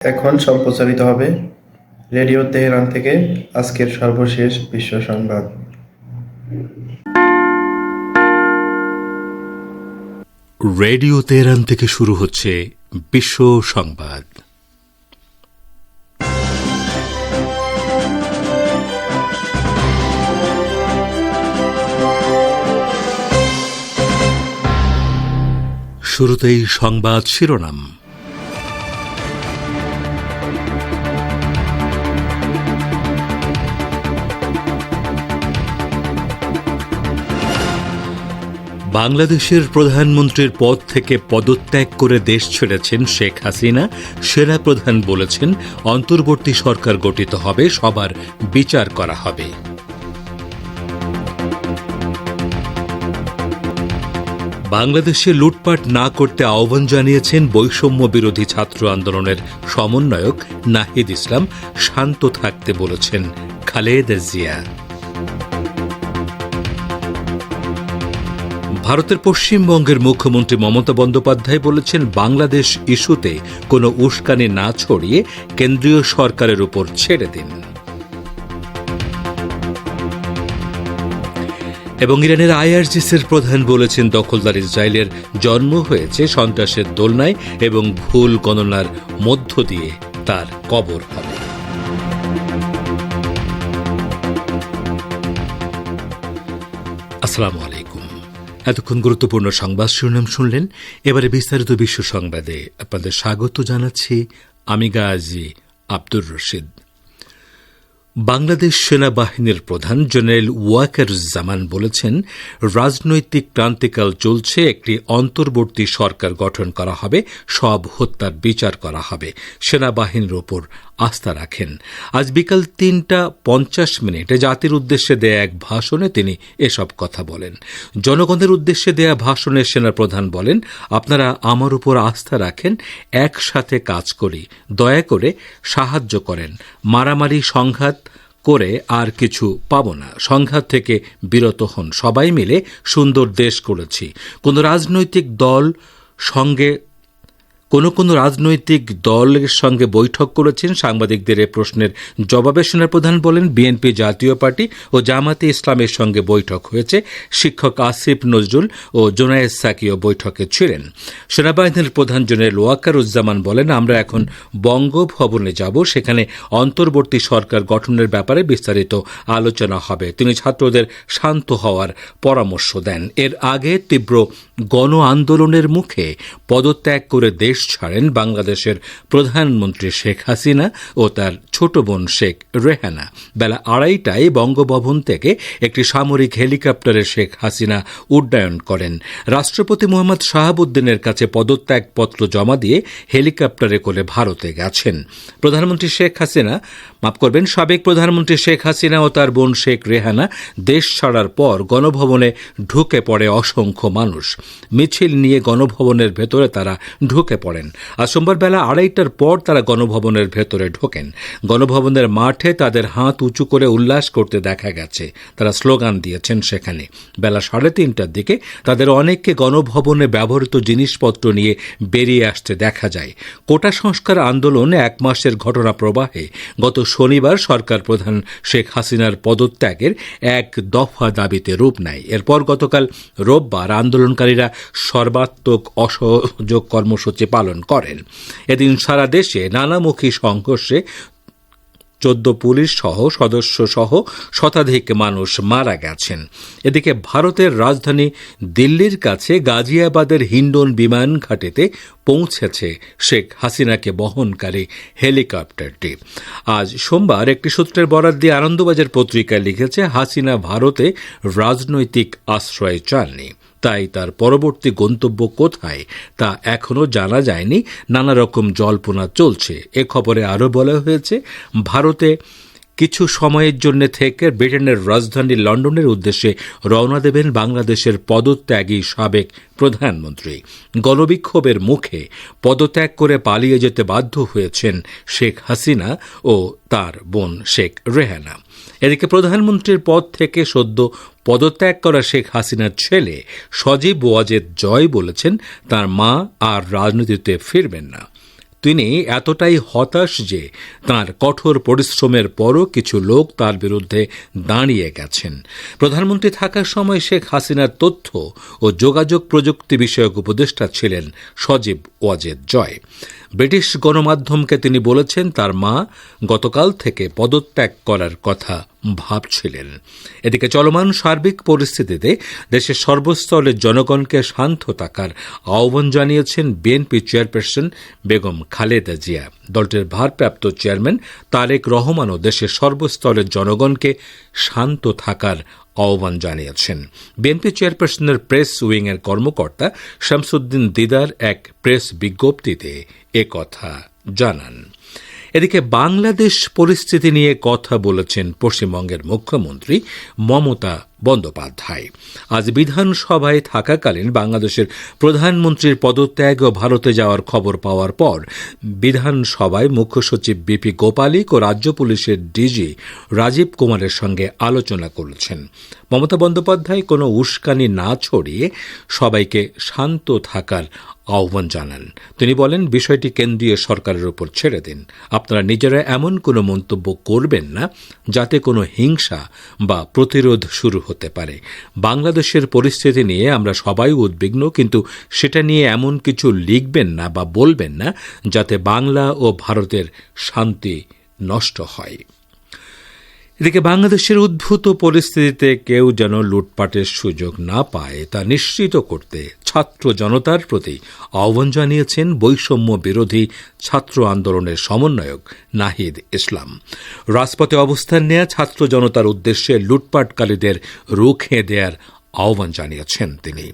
এখন সম্প্রচারিত হবে রেডিও তেহরান থেকে আজকের সর্বশেষ বিশ্ব সংবাদ। রেডিও তেহরান থেকে শুরু হচ্ছে বিশ্ব সংবাদ। শুরুতেই সংবাদ শিরোনাম। বাংলাদেশের প্রধানমন্ত্রীর পদ থেকে পদত্যাগ করে দেশ ছেড়েছেন শেখ হাসিনা। সেনা প্রধান বলেছেন, অন্তর্বর্তী সরকার গঠিত হবে, সবার বিচার করা হবে। বাংলাদেশে লুটপাট না করতে আহ্বান জানিয়েছেন বৈষম্য বিরোধী ছাত্র আন্দোলনের সমন্বয়ক নাহিদ ইসলাম। শান্ত থাকতে বলেছেন খালেদা জিয়া। ভারতের পশ্চিমবঙ্গের মুখ্যমন্ত্রী মমতা বন্দ্যোপাধ্যায় বলেছেন, বাংলাদেশ ইস্যুতে কোনো উস্কানি না ছড়িয়ে কেন্দ্রীয় সরকারের উপর ছেড়ে দিন। এবং ইরানের আইআরজিসির প্রধান বলেছেন, দখলদার ইসরায়েলের জন্ম হয়েছে সন্ত্রাসের দোলনায় এবং ভুল গণনার মধ্য দিয়ে তার কবর হবে। আসসালামু আলাইকুম। এতক্ষণ গুরুত্বপূর্ণ সংবাদ শিরোনাম শুনলেন। এবারে বিস্তারিত বিশ্ব সংবাদে আপনাদের স্বাগত জানাচ্ছি আমি গাজী আব্দুর রশিদ। বাংলাদেশ সেনাবাহিনীর প্রধান জেনারেল ওয়াকারুজ্জামান বলেছেন, রাজনৈতিক ক্রান্তিকাল চলছে, একটি অন্তর্বর্তী সরকার গঠন করা হবে, সব হত্যার বিচার করা হবে, সেনাবাহিনীর ওপর আস্থা রাখেন। আজ বিকাল ৩:৫০ জাতির উদ্দেশ্যে দেয়া এক ভাষণে তিনি এসব কথা বলেন। জনগণের উদ্দেশ্যে দেয়া ভাষণে সেনাপ্রধান বলেন, আপনারা আমার উপর আস্থা রাখেন, একসাথে কাজ করি, দয়া করে সাহায্য করেন, মারামারি সংঘাত করে আর কিছু পাব না, সংঘাত থেকে বিরত হন, সবাই মিলে সুন্দর দেশ করেছি। কোন রাজনৈতিক দলের সঙ্গে বৈঠক করেছেন? সাংবাদিকদের এ প্রশ্নের জবাবে সেনাপ্রধান বলেন, বিএনপি, জাতীয় পার্টি ও জামাতে ইসলামের সঙ্গে বৈঠক হয়েছে। শিক্ষক আসিফ নজরুল ও জোনায়েদ সাকিও বৈঠকে ছিলেন। সেনাবাহিনীর প্রধান জেনারেল ওয়াকারুজ্জামান বলেন, আমরা এখন বঙ্গভবনে যাব, সেখানে অন্তর্বর্তী সরকার গঠনের ব্যাপারে বিস্তারিত আলোচনা হবে। তিনি ছাত্রদের শান্ত হওয়ার পরামর্শ দেন। এর আগে তীব্র গণ আন্দোলনের মুখে পদত্যাগ করে দেশ ছাড়েন বাংলাদেশের প্রধানমন্ত্রী শেখ হাসিনা ও তার ছোট বোন শেখ রেহানা। বেলা 2:30টায় বঙ্গভবন থেকে একটি সামরিক হেলিকপ্টারে শেখ হাসিনা উড্ডয়ন করেন। রাষ্ট্রপতি মোহাম্মদ শাহাবুদ্দিনের কাছে পদত্যাগপত্র জমা দিয়ে হেলিকপ্টারে করে ভারতে গেছেন। সাবেক প্রধানমন্ত্রী শেখ হাসিনা ও তার বোন শেখ রেহানা দেশ ছাড়ার পর গণভবনে ঢুকে পড়ে অসংখ্য মানুষ। মিছিল নিয়ে গণভবনের ভেতরে তারা ঢুকে পড়েন। আজ সোমবার বেলা 2:30টার পর তারা গণভবনের ভেতরে ঢোকেন। গণভবনের মাঠে তাদের হাত উঁচু করে উল্লাস করতে দেখা গেছে। তারা স্লোগান দিয়েছেন। সেখানে বেলা 3:30টার দিকে তাদের অনেককে গণভবনে ব্যবহৃত জিনিসপত্র নিয়ে বেরিয়ে আসতে দেখা যায়। কোটা সংস্কার আন্দোলন 1 মাসের ঘটনা প্রবাহে গত শনিবার সরকার প্রধান শেখ হাসিনার পদত্যাগের এক দফা দাবিতে রূপ নেয়। এরপর গতকাল রোববার আন্দোলনকারীরা সর্বাত্মক অসহযোগ কর্মসূচি পালন করেন। এদিন সারা দেশে নানামুখী সংঘর্ষে 14 পুলিশ সদস্য সহ শতাধিক মানুষ মারা গেছেন। এদিকে ভারতের রাজধানী দিল্লির কাছে গাজিয়াবাদের হিন্ডন বিমান ঘাঁটিতে পৌঁছেছে শেখ হাসিনাকে বহনকারী হেলিকপ্টারটি। আজ সোমবার একটি সূত্রের বরাত দিয়ে আনন্দবাজার পত্রিকায় লিখেছে, হাসিনা ভারতে রাজনৈতিক আশ্রয় চাননি, তাই তার পরবর্তী গন্তব্য কোথায় তা এখনও জানা যায়নি। নানা রকম জল্পনা চলছে। এ খবরে আরও বলা হয়েছে, ভারতে কিছু সময়ের জন্য থেকে ব্রিটেনের রাজধানী লন্ডনের উদ্দেশ্যে রওনা দেবেন বাংলাদেশের পদত্যাগী সাবেক প্রধানমন্ত্রী। গণবিক্ষোভের মুখে পদত্যাগ করে পালিয়ে যেতে বাধ্য হয়েছেন শেখ হাসিনা ও তার বোন শেখ রেহানা। এদিকে প্রধানমন্ত্রীর পদ থেকে সদ্য পদত্যাগ করা শেখ হাসিনার ছেলে সজীব ওয়াজেদ জয় বলেছেন, তার মা আর রাজনীতিতে ফিরবেন না। তিনি এতটাই হতাশ যে তাঁর কঠোর পরিশ্রমের পরও কিছু লোক তার বিরুদ্ধে দাঁড়িয়ে গেছেন। প্রধানমন্ত্রী থাকার সময় শেখ হাসিনার তথ্য ও যোগাযোগ প্রযুক্তি বিষয়ক উপদেষ্টা ছিলেন সজীব ওয়াজেদ জয়। ব্রিটিশ গণমাধ্যমকে তিনি বলেছেন তার মা গতকাল থেকে পদত্যাগ করার কথা ভাবছিলেন। এদিকে চলমান সার্বিক পরিস্থিতিতে দেশের সর্বস্তরের জনগণকে শান্ত থাকার আহ্বান জানিয়েছেন বিএনপি চেয়ারপারসন বেগম খালেদা জিয়া। দলটির ভারপ্রাপ্ত চেয়ারম্যান তারেক রহমানও দেশের সর্বস্তরের জনগণকে শান্ত থাকার আহ্বান জানিয়েছেন। বিএনপি চেয়ারপারসনের প্রেস উইংয়ের কর্মকর্তা শামসুদ্দিন দিদার এক প্রেস বিজ্ঞপ্তিতে একথা জানান। এদিকে বাংলাদেশ পরিস্থিতি নিয়ে কথা বলেছেন পশ্চিমবঙ্গের মুখ্যমন্ত্রী মমতা বন্দ্যোপাধ্যায়। আজ বিধানসভায় থাকাকালীন বাংলাদেশের প্রধানমন্ত্রীর পদত্যাগ ও ভারতে যাওয়ার খবর পাওয়ার পর বিধানসভায় মুখ্য সচিব বিপি গোপালিক ও রাজ্য পুলিশের ডিজি রাজীব কুমারের সঙ্গে আলোচনা করেছেন। মমতা বন্দ্যোপাধ্যায় কোনো উস্কানি না ছড়িয়ে সবাইকে শান্ত থাকার আহ্বান জানান। তিনি বলেন, বিষয়টি কেন্দ্রীয় সরকারের উপর ছেড়ে দিন। আপনারা নিজেরা এমন কোনো মন্তব্য করবেন না যাতে কোনো হিংসা বা প্রতিরোধ শুরু হতে পারে। বাংলাদেশের পরিস্থিতি নিয়ে আমরা সবাই উদ্বিগ্ন, কিন্তু সেটা নিয়ে এমন কিছু লিখবেন না বা বলবেন না যাতে বাংলা ও ভারতের শান্তি নষ্ট হয়। এদিকে বাংলাদেশের উদ্ভূত পরিস্থিতিতে কেউ যেন লুটপাটের সুযোগ না পায় তা নিশ্চিত করতে ছাত্র জনতার প্রতি আহ্বান জানিয়েছেন বৈষম্য বিরোধী ছাত্র আন্দোলনের সমন্বয়ক নাহিদ ইসলাম। রাজপথে অবস্থান নেয়া ছাত্র জনতার উদ্দেশ্যে লুটপাটকারীদের রুখে দেয়ার আহ্বান জানিয়েছেন তিনি।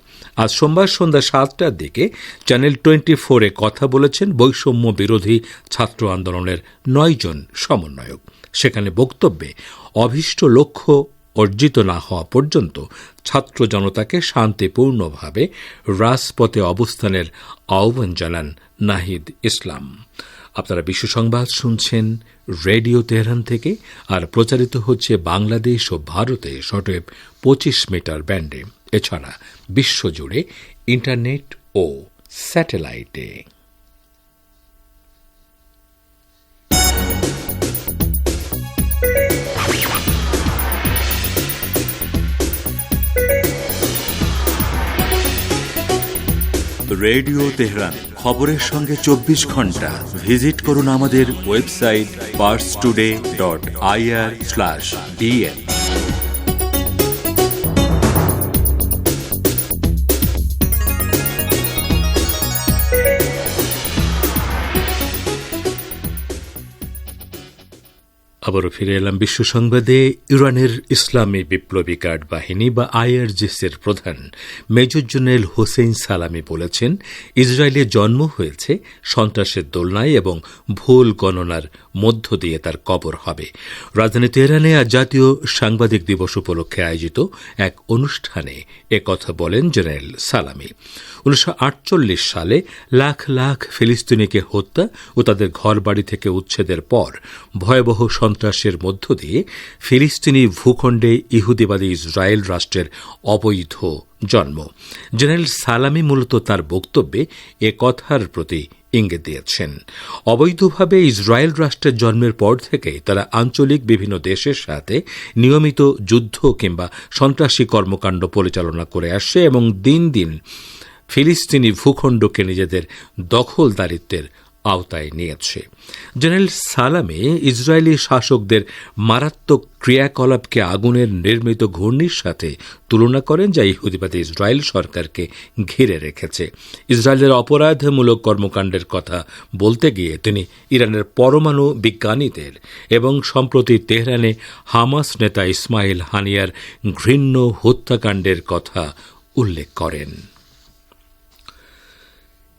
আজ সোমবার সন্ধ্যা 7টার দিকে চ্যানেল 24-এ কথা বলেছেন বৈষম্য বিরোধী ছাত্র আন্দোলনের 9 জন সমন্বয়ক। সেখানে বক্তব্যে অভীষ্ট লক্ষ্য অর্জিত না হওয়া পর্যন্ত ছাত্র জনতাকে শান্তিপূর্ণভাবে রাজপথে অবস্থানের আহ্বান জানান নাহিদ ইসলাম। আপনারা বিশ্ব সংবাদ শুনছেন রেডিও তেহরান থেকে, আর প্রচারিত হচ্ছে বাংলাদেশ ও ভারতে শর্টওয়েভ 25 মিটার ব্যান্ডে, এছাড়া বিশ্বজুড়ে ইন্টারনেট ও স্যাটেলাইটে। রেডিও তেহরান, খবরের সঙ্গে 24 ঘন্টা। ভিজিট করুন আমাদের ওয়েবসাইট parstoday.ir/dn। আবারও ফিরে এলাম বিশ্ব সংবাদে। ইরানের ইসলামী বিপ্লবী গার্ড বাহিনী বা আইআরজিসির প্রধান মেজর জেনারেল হোসেইন সালামি বলেছেন, ইসরায়েলে জন্ম হয়েছে সন্ত্রাসের দোলনায় এবং ভুল গণনার মধ্য দিয়ে তার কবর হবে। রাজধানী তেহরানে আজ জাতীয় সাংবাদিক দিবস উপলক্ষে আয়োজিত এক অনুষ্ঠানে একথা বলেন জেনারেল সালামি। 1948 সালে লাখ লাখ ফিলিস্তিনিকে হত্যা ও তাদের ঘরবাড়ি থেকে উচ্ছেদের পর ভয়াবহ সন্ত্রাসের মধ্য দিয়ে ফিলিস্তিনি ভূখণ্ডে ইহুদিবাদী ইসরায়েল রাষ্ট্রের অবৈধ জন্ম। জেনারেল সালামি মূলত তার বক্তব্যে এ কথার প্রতি ইঙ্গিত দিয়েছেন। অবৈধভাবে ইসরায়েল রাষ্ট্রের জন্মের পর থেকেই তারা আঞ্চলিক বিভিন্ন দেশের সাথে নিয়মিত যুদ্ধ কিংবা সন্ত্রাসী কর্মকাণ্ড পরিচালনা করে আসছে এবং দিন দিন ফিলিস্তিনি ভূখণ্ডকে নিজেদের দখলদারিত্বের আওতায় নিয়েছে। জেনারেল সালামি ইসরায়েলি শাসকদের মারাত্মক ক্রিয়াকলাপকে আগুনের নির্মিত ঘূর্ণির সাথে তুলনা করেন, যা ইহুদিবাদী ইসরায়েল সরকারকে ঘিরে রেখেছে। ইসরায়েলের অপরাধমূলক কর্মকাণ্ডের কথা বলতে গিয়ে তিনি ইরানের পরমাণু বিজ্ঞানীদের এবং সম্প্রতি তেহরানে হামাস নেতা ইসমাইল হানিয়ার ঘৃণ্য হত্যাকাণ্ডের কথা উল্লেখ করেন।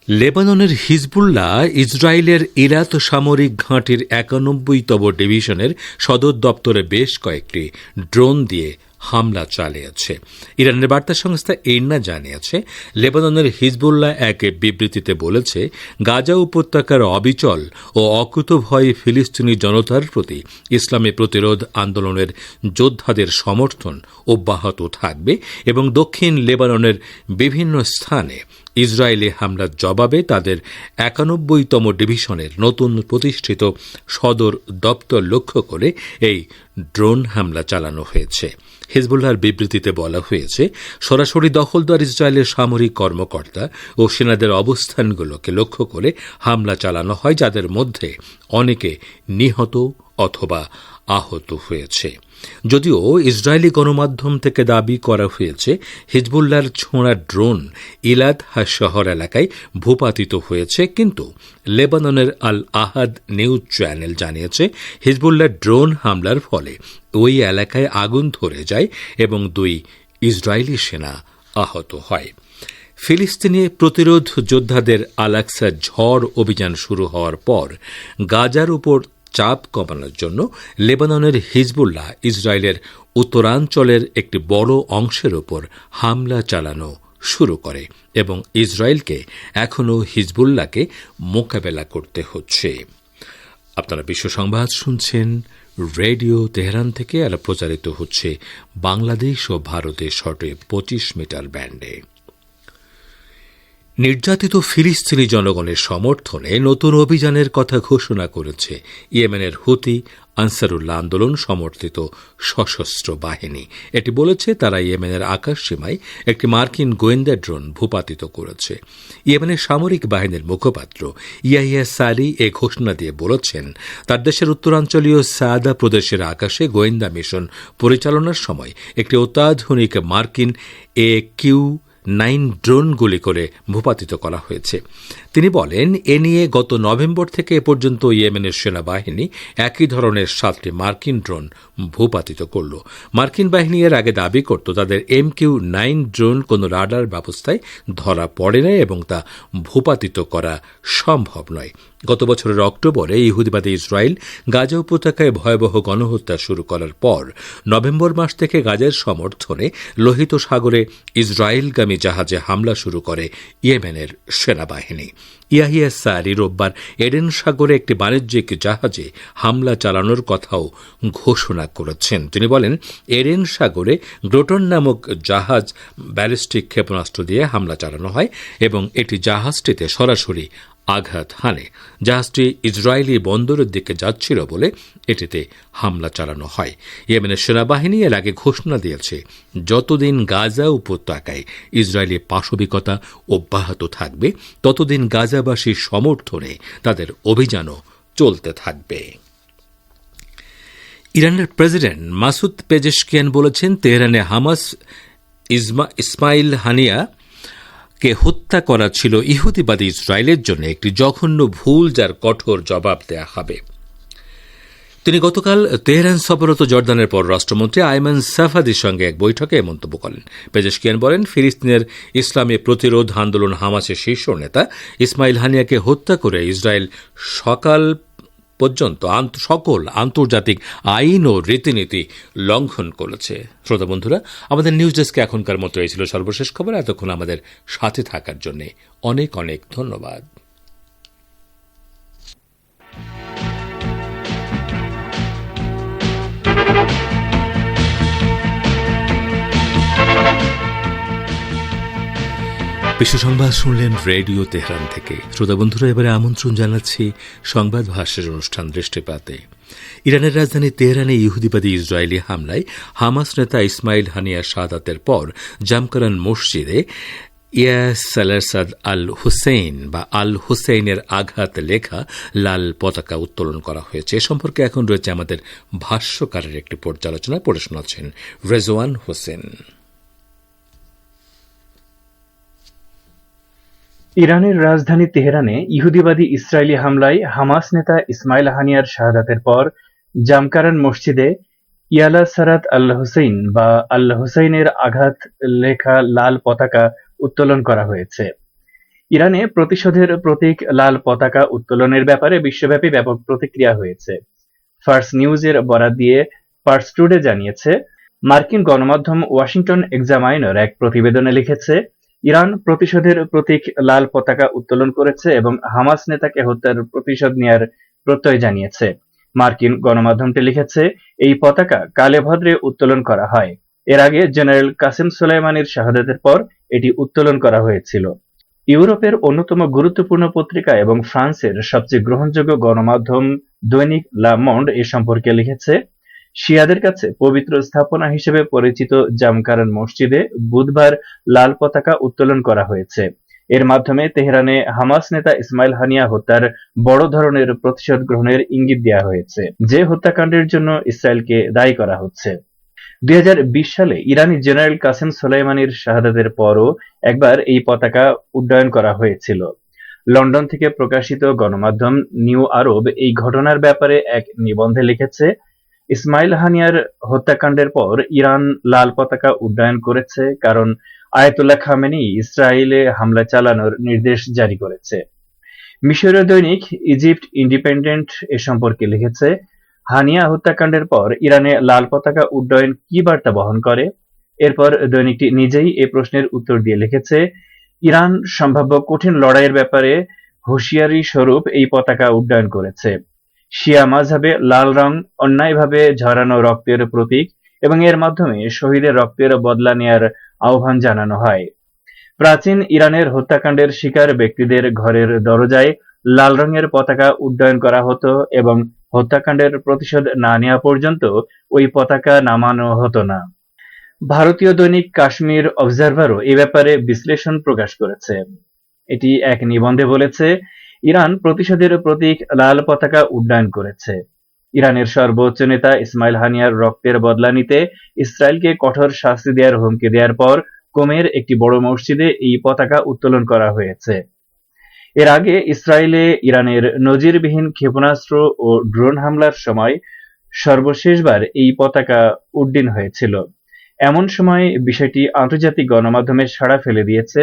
লেবাননের হিজবুল্লাহ ইসরায়েলের ইরাত সামরিক ঘাঁটির 91তম ডিভিশনের সদর দপ্তরে বেশ কয়েকটি ড্রোন দিয়ে হামলা চালিয়েছে। ইরানের বার্তা সংস্থা ইরনা জানিয়েছে, লেবাননের হিজবুল্লাহ এক বিবৃতিতে বলেছে, গাজা উপত্যকার অবিচল ও অকুতভয় ফিলিস্তিনি জনতার প্রতি ইসলামী প্রতিরোধ আন্দোলনের যোদ্ধাদের সমর্থন অব্যাহত থাকবে এবং দক্ষিণ লেবাননের বিভিন্ন স্থানে ইসরায়েলি হামলার জবাবে তাদের ৯১তম ডিভিশনের নতুন প্রতিষ্ঠিত সদর দপ্তর লক্ষ্য করে এই ড্রোন হামলা চালানো হয়েছে। হিজবুল্লাহর বিবৃতিতে বলা হয়েছে, সরাসরি দখলদার ইসরায়েলের সামরিক কর্মকর্তা ও সেনাদের অবস্থানগুলোকে লক্ষ্য করে হামলা চালানো হয়, যাদের মধ্যে অনেকে নিহত অথবা আহত হয়েছে। যদিও ইসরায়েলি গণমাধ্যম থেকে দাবি করা হয়েছে, হিজবুল্লাহর ছোঁড়া ড্রোন ইলাদ শহর এলাকায় ভূপাতিত হয়েছে, কিন্তু লেবাননের আল আহাদ নিউজ চ্যানেল জানিয়েছে, হিজবুল্লাহর ড্রোন হামলার ফলে ওই এলাকায় আগুন ধরে যায় এবং ২ ইসরায়েলি সেনা আহত হয়। ফিলিস্তিনি প্রতিরোধ যোদ্ধাদের আল-আকসা ঝড় অভিযান শুরু হওয়ার পর গাজার উপর চাপ কমানোর জন্য লেবাননের হিজবুল্লাহ ইসরায়েলের উত্তরাঞ্চলের একটি বড় অংশের উপর হামলা চালানো শুরু করে এবং ইসরায়েলকে এখনও হিজবুল্লাহকে মোকাবেলা করতে হচ্ছে। আপনারা বিশ্ব সংবাদ শুনছেন রেডিও তেহরান থেকে। আলো প্রচারিত হচ্ছে বাংলাদেশ ও ভারতের শর্টে ২৫ মিটার ব্যান্ডে। নির্যাতিত ফিলিস্তিনি জনগণের সমর্থনে নতুন অভিযানের কথা ঘোষণা করেছে ইয়েমেনের হুতি আনসারুল্লাহ আন্দোলন সমর্থিত সশস্ত্র বাহিনী। এটি বলেছে, তারা ইয়েমেনের আকাশসীমায় একটি মার্কিন গোয়েন্দা ড্রোন ভূপাতিত করেছে। ইয়েমেনের সামরিক বাহিনীর মুখপাত্র ইয়াহিয়া সারি এ ঘোষণা দিয়ে বলেছেন, তার দেশের উত্তরাঞ্চলীয় সাদা প্রদেশের আকাশে গোয়েন্দা মিশন পরিচালনার সময় একটি অত্যাধুনিক মার্কিন AQ-9 ড্রোন গুলি করে ভূপাতিত করা হয়েছে। তিনি বলেন, এ নিয়ে গত নভেম্বর থেকে এ পর্যন্ত ইয়েমেনের সেনাবাহিনী একই ধরনের 7টি মার্কিন ড্রোন ভূপাতিত করল। মার্কিন বাহিনী এর আগে দাবি করত, তাদের MQ-9 ড্রোন কোনো রাডার ব্যবস্থায় ধরা পড়ে না এবং তা ভূপাতিত করা সম্ভব নয়। গত বছরের অক্টোবরে ইহুদিবাদী ইসরায়েল গাজা উপত্যকায় ভয়াবহ গণহত্যা শুরু করার পর নভেম্বর মাস থেকে গাজার সমর্থনে লোহিত সাগরে ইসরায়েলগামী জাহাজে হামলা শুরু করে ইয়েমেনের সেনাবাহিনী। ইয়াহিয়া সারি রোববার এডেন সাগরে একটি বাণিজ্যিক জাহাজে হামলা চালানোর কথাও ঘোষণা করেছেন। তিনি বলেন, এডেন সাগরে গ্রোটন নামক জাহাজ ব্যালিস্টিক ক্ষেপণাস্ত্র দিয়ে হামলা চালানো হয় এবং এটি জাহাজটিতে সরাসরি আঘাত হানে। জাহাজটি ইসরায়েলি বন্দরের দিকে যাচ্ছিল বলে এটিতে হামলা চালানো হয়। ইয়েমেনের সেনাবাহিনী এর আগে ঘোষণা দিয়েছে, যতদিন গাজা উপত্যকায় ইসরায়েলি পাশবিকতা অব্যাহত থাকবে ততদিন গাজাবাসীর সমর্থনে তাদের অভিযানও চলতে থাকবে। ইরানের প্রেসিডেন্ট মাসুদ পেজেশকিয়ান বলেছেন, তেহরানে হামাস ইসমাইল হানিয়া কে হত্যা করা ছিল ইহুদিবাদী ইসরায়েলের জন্য একটি জঘন্য ভুল, যার কঠোর জবাব দেয়া হবে। তিনি গতকাল তেহরান সফররত জর্দানের পররাষ্ট্রমন্ত্রী আয়মান সাফাদির সঙ্গে এক বৈঠকে মন্তব্য করেন। পেজেশকিয়ান বলেন, ফিলিস্তিনের ইসলামী প্রতিরোধ আন্দোলন হামাসের শীর্ষ নেতা ইসমাইল হানিয়াকে হত্যা করে ইসরায়েল সকাল পর্যন্ত সকল আন্তর্জাতিক আইন ও রীতিনীতি লঙ্ঘন করেছে। শ্রোতা বন্ধুরা, আমাদের নিউজ ডেস্কে এখনকার মতো এই ছিল সর্বশেষ খবর। এতক্ষণ আমাদের সাথে থাকার জন্য অনেক অনেক ধন্যবাদ। বিশ্ব সংবাদ শুনলেন রেডিও তেহরান থেকে। শ্রোতা বন্ধুরা, এবারে আমন্ত্রণ জানাচ্ছি সংবাদ ভাষ্যের অনুষ্ঠান দৃষ্টিপাতে। ইরানের রাজধানী তেহরানে ইহুদিবাদী ইসরায়েলি হামলায় হামাস নেতা ইসমাইল হানিয়ার শাহাদাতের পর জামকারান মসজিদে ইয়াসালাসাদ আল হুসেইন বা আল হুসেইনের আঘাত লেখা লাল পতাকা উত্তোলন করা হয়েছে। এ সম্পর্কে এখন রয়েছে আমাদের ভাষ্যকারের একটি পর্যালোচনা। পড়ে শোনাচ্ছেন রেজওয়ান হোসেন। ইরানের রাজধানী তেহরানে ইহুদিবাদী ইসরায়েলি হামলায় হামাস নেতা ইসমাইল হানিয়ার শাহাদাতের পর জামকারান মসজিদে ইয়ালা সারাত আল হুসেইন বা আল হুসেইনের আঘাত লেখা লাল পতাকা উত্তোলন করা হয়েছে। ইরানে প্রতিশোধের প্রতীক লাল পতাকা উত্তোলনের ব্যাপারে বিশ্বব্যাপী ব্যাপক প্রতিক্রিয়া হয়েছে। ফার্স নিউজের বরাত দিয়ে পার্স টুডে জানিয়েছে, মার্কিন গণমাধ্যম ওয়াশিংটন এক্সামাইনার এক প্রতিবেদনে লিখেছে, ইরান প্রতিশোধের প্রতীক লাল পতাকা উত্তোলন করেছে এবং হামাস নেতাকে হত্যার প্রতিশোধ নেয়ার প্রত্যয় জানিয়েছে। মার্কিন গণমাধ্যমটি লিখেছে, এই পতাকা কালে ভদ্রে উত্তোলন করা হয়। এর আগে জেনারেল কাসেম সোলাইমানির শাহাদাতের পর এটি উত্তোলন করা হয়েছিল। ইউরোপের অন্যতম গুরুত্বপূর্ণ পত্রিকা এবং ফ্রান্সের সবচেয়ে গ্রহণযোগ্য গণমাধ্যম দৈনিক লা মন্ড এ সম্পর্কে লিখেছে, শিয়াদের কাছে পবিত্র স্থাপনা হিসেবে পরিচিত জামকারান মসজিদে বুধবার লাল পতাকা উত্তোলন করা হয়েছে। এর মাধ্যমে তেহরানে হামাস নেতা ইসমাইল হানিয়া হত্যার বড় ধরনের প্রতিশোধ গ্রহণের ইঙ্গিত দেওয়া হয়েছে, যে হত্যাকাণ্ডের জন্য ইসরায়েলকে দায়ী করা হচ্ছে। 2020 সালে ইরানি জেনারেল কাসেম সোলাইমানির শাহাদাতের পরও একবার এই পতাকা উড্ডয়ন করা হয়েছিল। লন্ডন থেকে প্রকাশিত গণমাধ্যম নিউ আরব এই ঘটনার ব্যাপারে এক নিবন্ধে লিখেছে, ইসমাইল হানিয়ার হত্যাকাণ্ডের পর ইরান লাল পতাকা উড্ডয়ন করেছে কারণ আয়াতুল্লাহ খামেনি ইসরায়েলে হামলা চালানোর নির্দেশ জারি করেছে। মিশরীয় দৈনিক ইজিপ্ট ইন্ডিপেন্ডেন্ট এ সম্পর্কে লিখেছে, হানিয়া হত্যাকাণ্ডের পর ইরানে লাল পতাকা উড্ডয়ন কি বার্তা বহন করে? এরপর দৈনিকটি নিজেই এ প্রশ্নের উত্তর দিয়ে লিখেছে, ইরান সম্ভাব্য কঠিন লড়াইয়ের ব্যাপারে হুঁশিয়ারি স্বরূপ এই পতাকা উড্ডয়ন করেছে। শিয়া মাযহাবে লাল রং অন্যায়ভাবে ঝরানো রক্তের প্রতীক এবং এর মাধ্যমে শহীদের রক্তের বদলা নেয়ার আহ্বান জানানো হয়। প্রাচীন ইরানের হত্যাকাণ্ডের শিকার ব্যক্তিদের ঘরের দরজায় লাল রঙের পতাকা উড্ডয়ন করা হতো এবং হত্যাকাণ্ডের প্রতিশোধ না নেওয়া পর্যন্ত ওই পতাকা নামানো হতো না। ভারতীয় দৈনিক কাশ্মীর অবজারভারও এ ব্যাপারে বিশ্লেষণ প্রকাশ করেছে। এটি এক নিবন্ধে বলেছে, ইরান প্রতিশোধের প্রতীক লাল পতাকা উড্ডয়ন করেছে। ইরানের সর্বোচ্চ নেতা ইসমাইল হানিয়ার রক্তের বদলা নিতে ইসরায়েলকে কঠোর শাস্তি দেওয়ার হুমকি দেওয়ার পর কোমের একটি বড় মসজিদে এই পতাকা উত্তোলন করা হয়েছে। এর আগে ইসরায়েলে ইরানের নজিরবিহীন ক্ষেপণাস্ত্র ও ড্রোন হামলার সময় সর্বশেষবার এই পতাকা উড্ডীন হয়েছিল। এমন সময় বিষয়টি আন্তর্জাতিক গণমাধ্যমে সাড়া ফেলে দিয়েছে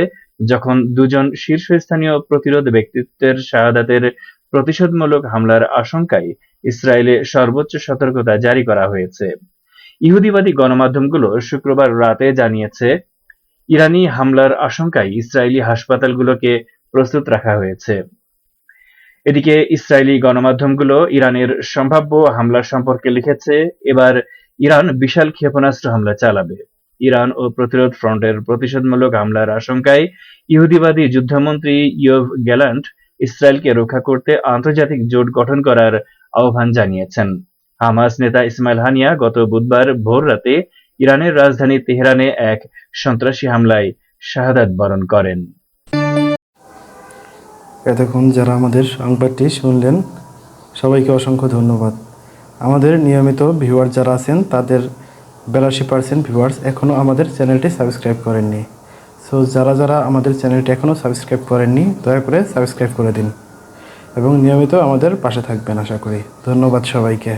যখন দুজন শীর্ষস্থানীয় প্রতিরোধ ব্যক্তিত্বের শাহাদাতের প্রতিশোধমূলক হামলার আশঙ্কায় ইসরায়েলে সর্বোচ্চ সতর্কতা জারি করা হয়েছে। ইহুদিবাদী গণমাধ্যমগুলো শুক্রবার রাতে জানিয়েছে, ইরানি হামলার আশঙ্কায় ইসরায়েলি হাসপাতালগুলোকে প্রস্তুত রাখা হয়েছে। এদিকে ইসরায়েলি গণমাধ্যমগুলো ইরানের সম্ভাব্য হামলা সম্পর্কে লিখেছে, এবার ইরান বিশাল ক্ষেপণাস্ত্র হামলা চালাবে। ইরান ও প্রতিরোধ ফ্রন্টের প্রতিশোধমূলক হামলার আশঙ্কায় ইহুদিবাদী যুদ্ধমন্ত্রী ইয়োভ গ্যালান্ট ইসরায়েলকে রক্ষা করতে আন্তর্জাতিক জোট গঠন করার আহ্বান জানিয়েছেন। হামাস নেতা ইসমাইল হানিয়া গত বুধবার ভোর রাতে ইরানের রাজধানী তেহরানে এক সন্ত্রাসী হামলায় শাহাদাত বরণ করেন। এতক্ষণ যারা আমাদের সংবাদটি শুনলেন সবাইকে অসংখ্য ধন্যবাদ। আমাদের নিয়মিত ভিউয়ার যারা আছেন তাদের 82% ভিউয়ার্স এখনও আমাদের চ্যানেলটি সাবস্ক্রাইব করেননি। সো যারা আমাদের চ্যানেলটি এখনও সাবস্ক্রাইব করেননি দয়া করে সাবস্ক্রাইব করে দিন এবং নিয়মিত আমাদের পাশে থাকবেন আশা করি। ধন্যবাদ সবাইকে।